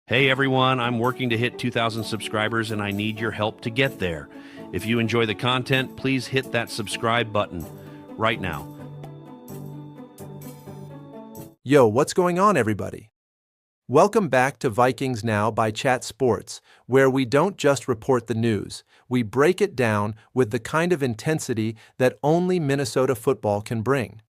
Hey everyone, I'm working to hit 2,000 subscribers and I need your help to get there. If you enjoy the content, please hit that subscribe button right now. Yo, what's going on, everybody? Welcome back to Vikings Now by Chat Sports, where we don't just report the news, we break it down with the kind of intensity that only Minnesota football can bring.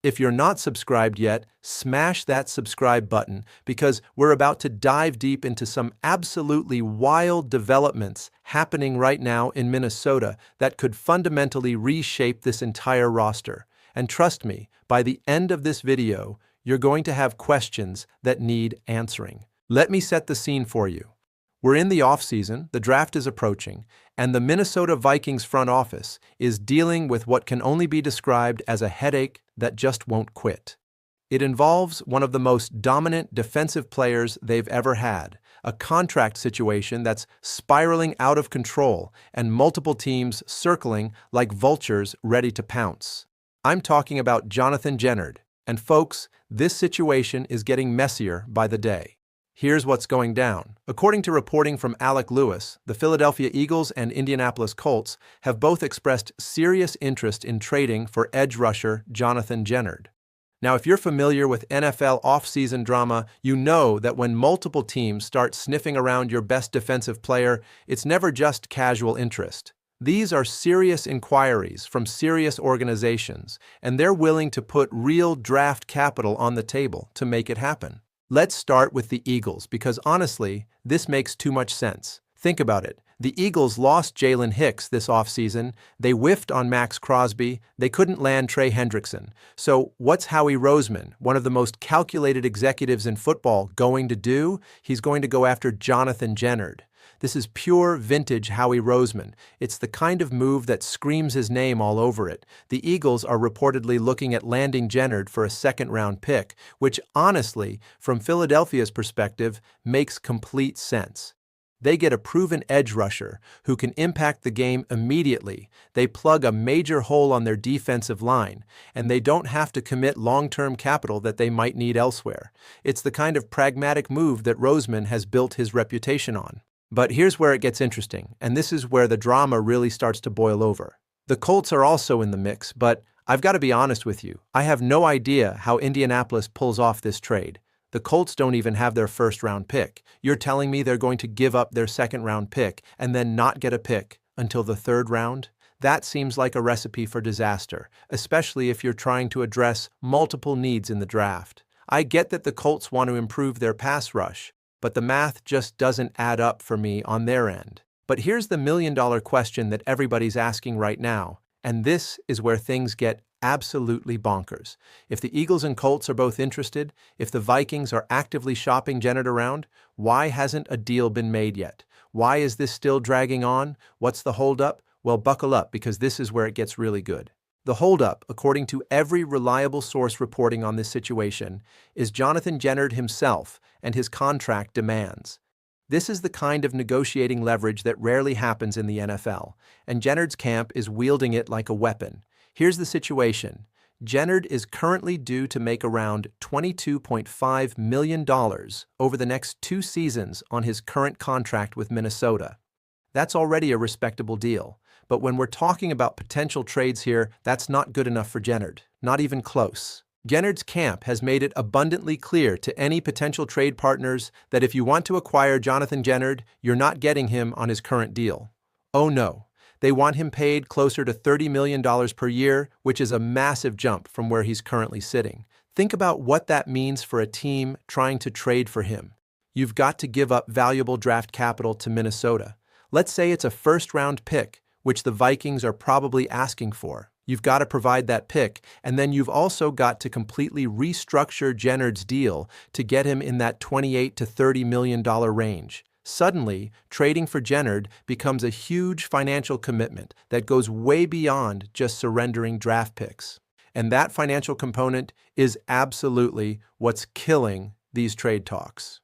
If you're not subscribed yet, smash that subscribe button because we're about to dive deep into some absolutely wild developments happening right now in Minnesota that could fundamentally reshape this entire roster. And trust me, by the end of this video, you're going to have questions that need answering. Let me set the scene for you. We're in the offseason, the draft is approaching, and the Minnesota Vikings front office is dealing with what can only be described as a headache that just won't quit. It involves one of the most dominant defensive players they've ever had, a contract situation that's spiraling out of control, and multiple teams circling like vultures ready to pounce. I'm talking about Jonathan Greenard, and folks, this situation is getting messier by the day. Here's what's going down. According to reporting from Alec Lewis, the Philadelphia Eagles and Indianapolis Colts have both expressed serious interest in trading for edge rusher Jonathan Greenard. Now, if you're familiar with NFL offseason drama, you know that when multiple teams start sniffing around your best defensive player, it's never just casual interest. These are serious inquiries from serious organizations, and they're willing to put real draft capital on the table to make it happen. Let's start with the Eagles because honestly, this makes too much sense. Think about it. The Eagles lost Jalen Hicks this offseason, they whiffed on Max Crosby, they couldn't land Trey Hendrickson. So what's Howie Roseman, one of the most calculated executives in football, going to do? He's going to go after Jonathan Greenard. This is pure vintage Howie Roseman. It's the kind of move that screams his name all over it. The Eagles are reportedly looking at landing Gennard for a second-round pick, which honestly, from Philadelphia's perspective, makes complete sense. They get a proven edge rusher who can impact the game immediately. They plug a major hole on their defensive line, and they don't have to commit long-term capital that they might need elsewhere. It's the kind of pragmatic move that Roseman has built his reputation on. But here's where it gets interesting, and this is where the drama really starts to boil over. The Colts are also in the mix, but I've got to be honest with you. I have no idea how Indianapolis pulls off this trade. The Colts don't even have their first-round pick. You're telling me they're going to give up their second-round pick and then not get a pick until the third round? That seems like a recipe for disaster, especially if you're trying to address multiple needs in the draft. I get that the Colts want to improve their pass rush, but the math just doesn't add up for me on their end. But here's the million-dollar question that everybody's asking right now, and this is where things get absolutely bonkers. If the Eagles and Colts are both interested, if the Vikings are actively shopping Gennard around, why hasn't a deal been made yet? Why is this still dragging on? What's the holdup? Well, buckle up because this is where it gets really good. The holdup, according to every reliable source reporting on this situation, is Jonathan Greenard himself and his contract demands. This is the kind of negotiating leverage that rarely happens in the NFL, and Gennard's camp is wielding it like a weapon. Here's the situation. Gennard is currently due to make around $22.5 million over the next 2 seasons on his current contract with Minnesota. That's already a respectable deal. But when we're talking about potential trades here, that's not good enough for Gennard, not even close. Gennard's camp has made it abundantly clear to any potential trade partners that if you want to acquire Jonathan Greenard, you're not getting him on his current deal. Oh no, they want him paid closer to $30 million per year, which is a massive jump from where he's currently sitting. Think about what that means for a team trying to trade for him. You've got to give up valuable draft capital to Minnesota. Let's say it's a first-round pick, which the Vikings are probably asking for. You've got to provide that pick, and then you've also got to completely restructure Gennard's deal to get him in that $28 to $30 million range. Suddenly, trading for Gennard becomes a huge financial commitment that goes way beyond just surrendering draft picks. And that financial component is absolutely what's killing these trade talks.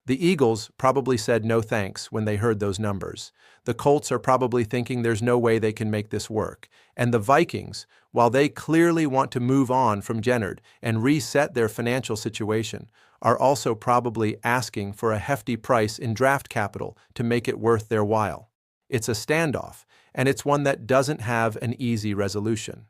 The Eagles probably said no thanks when they heard those numbers. The Colts are probably thinking there's no way they can make this work. And the Vikings, while they clearly want to move on from Gennard and reset their financial situation, are also probably asking for a hefty price in draft capital to make it worth their while. It's a standoff, and it's one that doesn't have an easy resolution.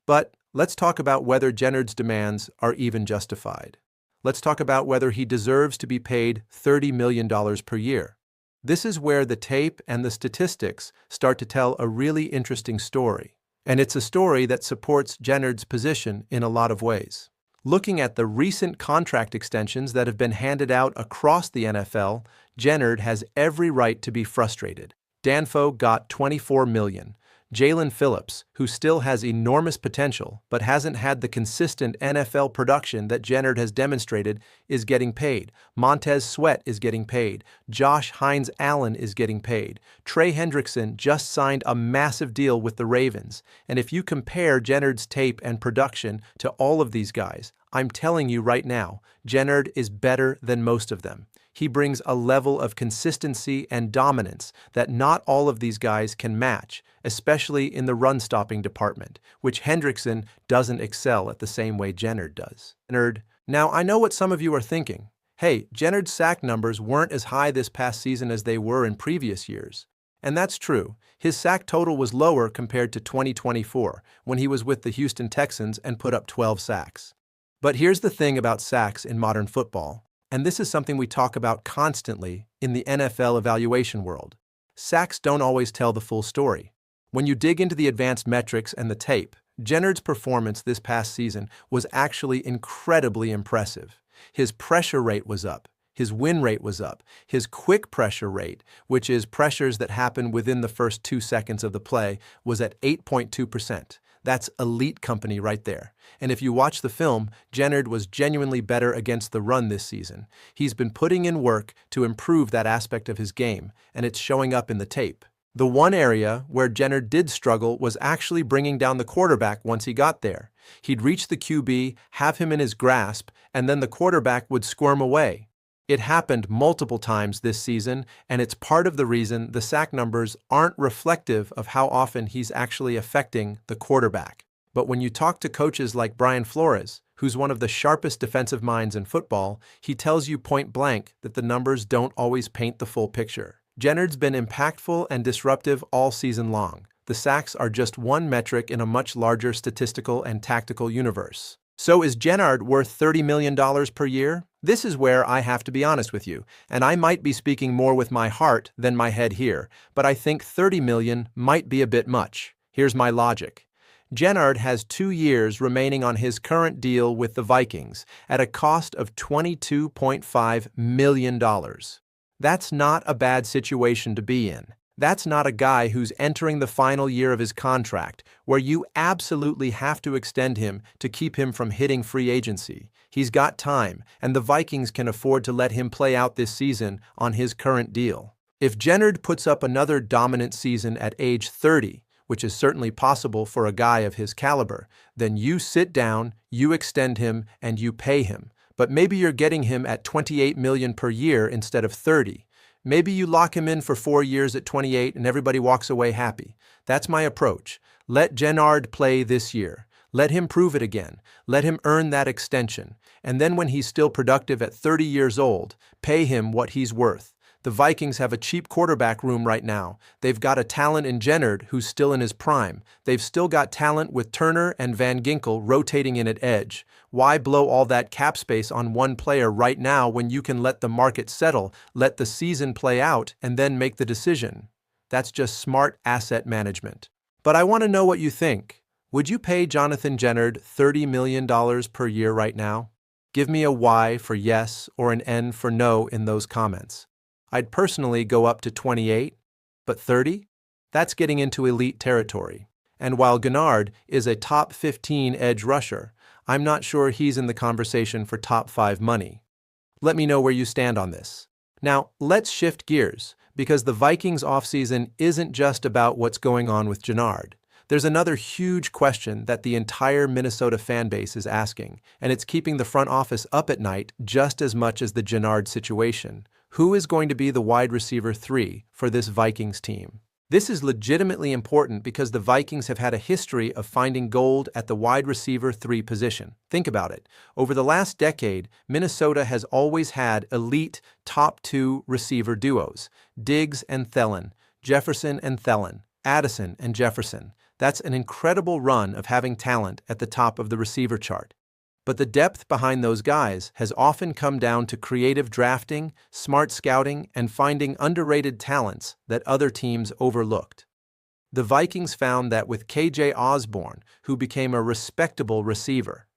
But let's talk about whether Gennard's demands are even justified. Let's talk about whether he deserves to be paid $30 million per year. This is where the tape and the statistics start to tell a really interesting story. And it's a story that supports Gennard's position in a lot of ways. Looking at the recent contract extensions that have been handed out across the NFL, Gennard has every right to be frustrated. Danfo got $24 million. Jalen Phillips, who still has enormous potential but hasn't had the consistent NFL production that Gennard has demonstrated, is getting paid. Montez Sweat is getting paid. Josh Hines-Allen is getting paid. Trey Hendrickson just signed a massive deal with the Ravens. And if you compare Gennard's tape and production to all of these guys, I'm telling you right now, Gennard is better than most of them. He brings a level of consistency and dominance that not all of these guys can match, especially in the run-stopping department, which Hendrickson doesn't excel at the same way Gennard does. Now, I know what some of you are thinking. Hey, Gennard's sack numbers weren't as high this past season as they were in previous years. And that's true. His sack total was lower compared to 2024, when he was with the Houston Texans and put up 12 sacks. But here's the thing about sacks in modern football. And this is something we talk about constantly in the NFL evaluation world. Sacks don't always tell the full story. When you dig into the advanced metrics and the tape, Gennard's performance this past season was actually incredibly impressive. His pressure rate was up. His win rate was up. His quick pressure rate, which is pressures that happen within the first 2 seconds of the play, was at 8.2%. That's elite company right there. And if you watch the film, Gennard was genuinely better against the run this season. He's been putting in work to improve that aspect of his game, and it's showing up in the tape. The one area where Gennard did struggle was actually bringing down the quarterback once he got there. He'd reach the QB, have him in his grasp, and then the quarterback would squirm away. It happened multiple times this season, and it's part of the reason the sack numbers aren't reflective of how often he's actually affecting the quarterback. But when you talk to coaches like Brian Flores, who's one of the sharpest defensive minds in football, he tells you point blank that the numbers don't always paint the full picture. Gennard's been impactful and disruptive all season long. The sacks are just one metric in a much larger statistical and tactical universe. So is Gennard worth $30 million per year? This is where I have to be honest with you, and I might be speaking more with my heart than my head here, but I think $30 million might be a bit much. Here's my logic. Gennard has 2 years remaining on his current deal with the Vikings at a cost of $22.5 million. That's not a bad situation to be in. That's not a guy who's entering the final year of his contract, where you absolutely have to extend him to keep him from hitting free agency. He's got time, and the Vikings can afford to let him play out this season on his current deal. If Gennard puts up another dominant season at age 30, which is certainly possible for a guy of his caliber, then you sit down, you extend him, and you pay him. But maybe you're getting him at $28 million per year instead of $30. Maybe you lock him in for 4 years at 28 and everybody walks away happy. That's my approach. Let Gennard play this year. Let him prove it again. Let him earn that extension. And then when he's still productive at 30 years old, pay him what he's worth. The Vikings have a cheap quarterback room right now. They've got a talent in Gennard who's still in his prime. They've still got talent with Turner and Van Ginkel rotating in at edge. Why blow all that cap space on one player right now when you can let the market settle, let the season play out, and then make the decision? That's just smart asset management. But I want to know what you think. Would you pay Jonathan Gennard $30 million per year right now? Give me a Y for yes or an N for no in those comments. I'd personally go up to 28, but 30? That's getting into elite territory. And while Gennard is a top 15 edge rusher, I'm not sure he's in the conversation for top 5 money. Let me know where you stand on this. Now, let's shift gears, because the Vikings offseason isn't just about what's going on with Gennard. There's another huge question that the entire Minnesota fan base is asking, and it's keeping the front office up at night just as much as the Gennard situation. Who is going to be the wide receiver 3 for this Vikings team? This is legitimately important because the Vikings have had a history of finding gold at the wide receiver 3 position. Think about it. Over the last decade, Minnesota has always had elite top 2 receiver duos, Diggs and Thielen, Jefferson and Thielen, Addison and Jefferson. That's an incredible run of having talent at the top of the receiver chart. But the depth behind those guys has often come down to creative drafting, smart scouting, and finding underrated talents that other teams overlooked. The Vikings found that with KJ Osborne, who became a respectable receiver.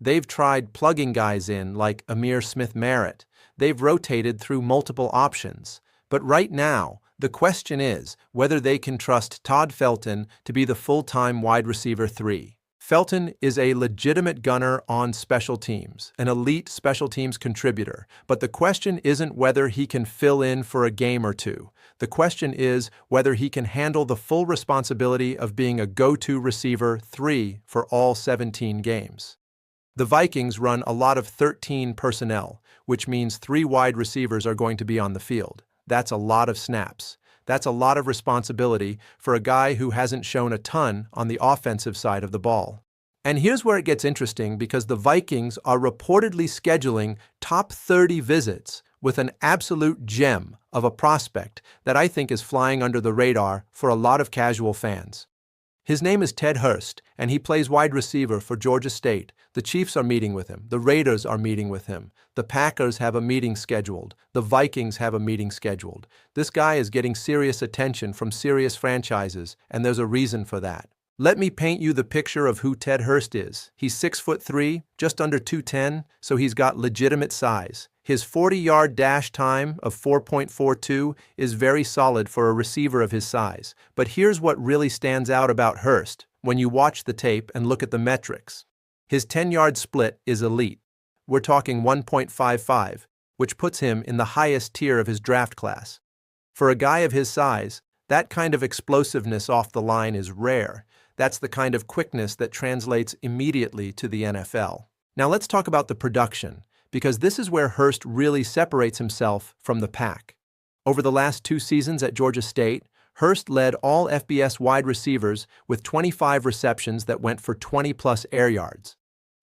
They've tried plugging guys in like Amir Smith-Merritt. They've rotated through multiple options. But right now, the question is whether they can trust Todd Felton to be the full-time wide receiver 3. Felton is a legitimate gunner on special teams, an elite special teams contributor, but the question isn't whether he can fill in for a game or two. The question is whether he can handle the full responsibility of being a go-to receiver 3 for all 17 games. The Vikings run a lot of 13 personnel, which means 3 wide receivers are going to be on the field. That's a lot of snaps. That's a lot of responsibility for a guy who hasn't shown a ton on the offensive side of the ball. And here's where it gets interesting because the Vikings are reportedly scheduling top 30 visits with an absolute gem of a prospect that I think is flying under the radar for a lot of casual fans. His name is Ted Hurst, and he plays wide receiver for Georgia State. The Chiefs are meeting with him. The Raiders are meeting with him. The Packers have a meeting scheduled. The Vikings have a meeting scheduled. This guy is getting serious attention from serious franchises, and there's a reason for that. Let me paint you the picture of who Ted Hurst is. He's 6'3", just under 210, so he's got legitimate size. His 40-yard dash time of 4.42 is very solid for a receiver of his size. But here's what really stands out about Hurst when you watch the tape and look at the metrics. His 10-yard split is elite. We're talking 1.55, which puts him in the highest tier of his draft class. For a guy of his size, that kind of explosiveness off the line is rare. That's the kind of quickness that translates immediately to the NFL. Now let's talk about the production, because this is where Hurst really separates himself from the pack. Over the last 2 seasons at Georgia State, Hurst led all FBS wide receivers with 25 receptions that went for 20-plus air yards.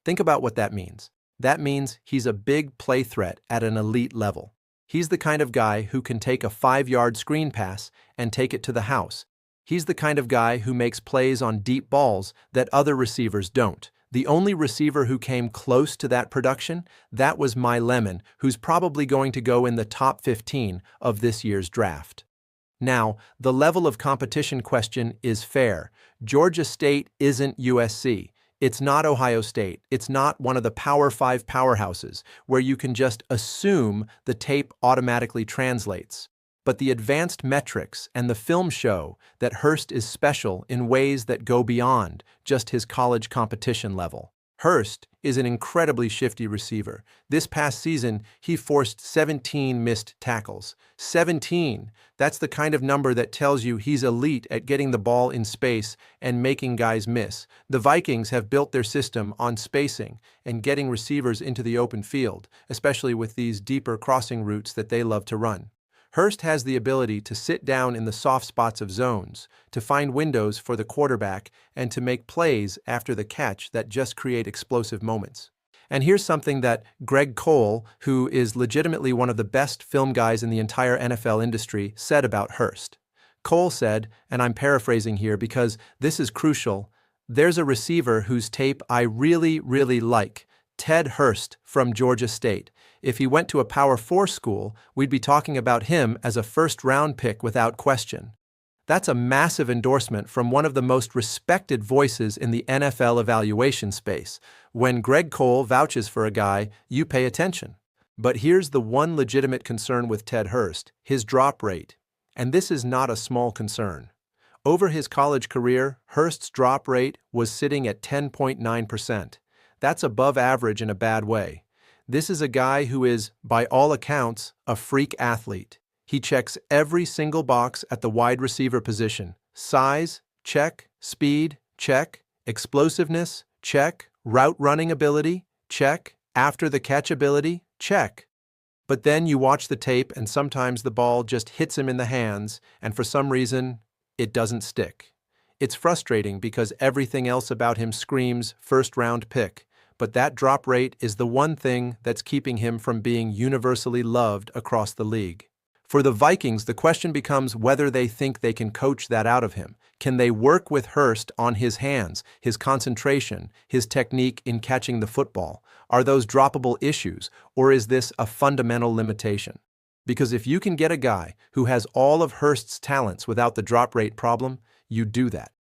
Think about what that means. That means he's a big play threat at an elite level. He's the kind of guy who can take a 5-yard screen pass and take it to the house. He's the kind of guy who makes plays on deep balls that other receivers don't. The only receiver who came close to that production, that was My Lemon, who's probably going to go in the top 15 of this year's draft. Now, the level of competition question is fair. Georgia State isn't USC. It's not Ohio State. It's not one of the Power 5 powerhouses where you can just assume the tape automatically translates. But the advanced metrics and the film show that Hurst is special in ways that go beyond just his college competition level. Hurst is an incredibly shifty receiver. This past season, he forced 17 missed tackles. 17! That's the kind of number that tells you he's elite at getting the ball in space and making guys miss. The Vikings have built their system on spacing and getting receivers into the open field, especially with these deeper crossing routes that they love to run. Hurst has the ability to sit down in the soft spots of zones, to find windows for the quarterback, and to make plays after the catch that just create explosive moments. And here's something that Greg Cole, who is legitimately one of the best film guys in the entire NFL industry, said about Hurst. Cole said, and I'm paraphrasing here because this is crucial, "There's a receiver whose tape I really, really like, Ted Hurst from Georgia State. If he went to a Power 4 school, we'd be talking about him as a first-round pick without question." That's a massive endorsement from one of the most respected voices in the NFL evaluation space. When Greg Cole vouches for a guy, you pay attention. But here's the one legitimate concern with Ted Hurst, his drop rate. And this is not a small concern. Over his college career, Hurst's drop rate was sitting at 10.9%. That's above average in a bad way. This is a guy who is, by all accounts, a freak athlete. He checks every single box at the wide receiver position: size, check. Speed, check. Explosiveness, check. Route running ability, check. After the catch ability, check. But then you watch the tape and sometimes the ball just hits him in the hands and for some reason, it doesn't stick. It's frustrating because everything else about him screams first-round pick, but that drop rate is the one thing that's keeping him from being universally loved across the league. For the Vikings, the question becomes whether they think they can coach that out of him. Can they work with Hurst on his hands, his concentration, his technique in catching the football? Are those droppable issues, or is this a fundamental limitation? Because if you can get a guy who has all of Hurst's talents without the drop rate problem, you do that.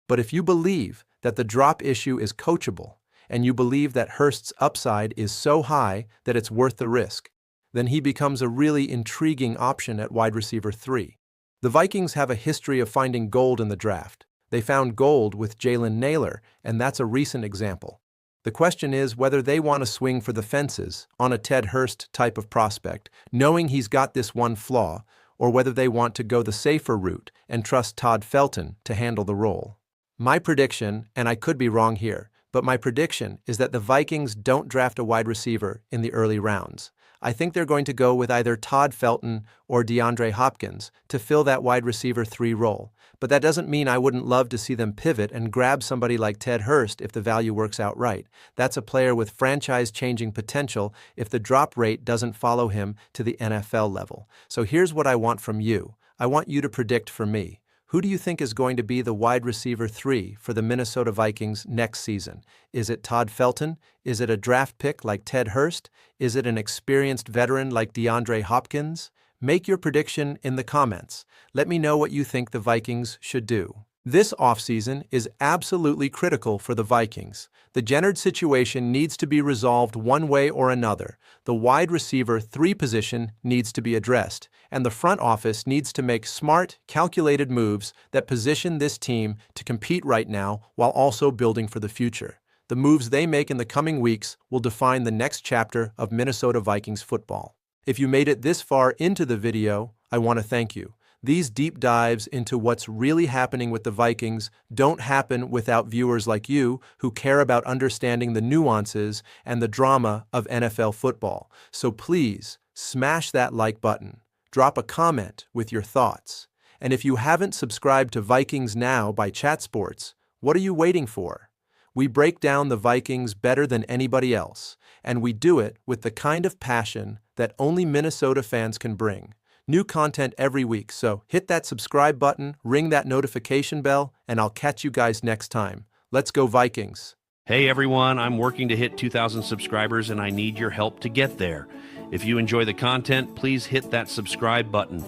But if you believe that the drop issue is coachable, and you believe that Hurst's upside is so high that it's worth the risk, then he becomes a really intriguing option at wide receiver 3. The Vikings have a history of finding gold in the draft. They found gold with Jalen Nailor, and that's a recent example. The question is whether they want to swing for the fences on a Ted Hurst type of prospect, knowing he's got this one flaw, or whether they want to go the safer route and trust Todd Felton to handle the role. My prediction, and I could be wrong here, but my prediction is that the Vikings don't draft a wide receiver in the early rounds. I think they're going to go with either Todd Felton or DeAndre Hopkins to fill that wide receiver 3 role. But that doesn't mean I wouldn't love to see them pivot and grab somebody like Ted Hurst if the value works out right. That's a player with franchise-changing potential if the drop rate doesn't follow him to the NFL level. So here's what I want from you. I want you to predict for me. Who do you think is going to be the wide receiver 3 for the Minnesota Vikings next season? Is it Todd Felton? Is it a draft pick like Ted Hurst? Is it an experienced veteran like DeAndre Hopkins? Make your prediction in the comments. Let me know what you think the Vikings should do. This offseason is absolutely critical for the Vikings. The Gennard situation needs to be resolved one way or another. The wide receiver 3 position needs to be addressed, and the front office needs to make smart, calculated moves that position this team to compete right now while also building for the future. The moves they make in the coming weeks will define the next chapter of Minnesota Vikings football. If you made it this far into the video, I want to thank you. These deep dives into what's really happening with the Vikings don't happen without viewers like you who care about understanding the nuances and the drama of NFL football. So please, smash that like button. Drop a comment with your thoughts. And if you haven't subscribed to Vikings Now by Chat Sports, what are you waiting for? We break down the Vikings better than anybody else, and we do it with the kind of passion that only Minnesota fans can bring. New content every week, so hit that subscribe button, ring that notification bell, and I'll catch you guys next time. Let's go Vikings! Hey everyone, I'm working to hit 2,000 subscribers and I need your help to get there. If you enjoy the content, please hit that subscribe button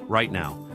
right now.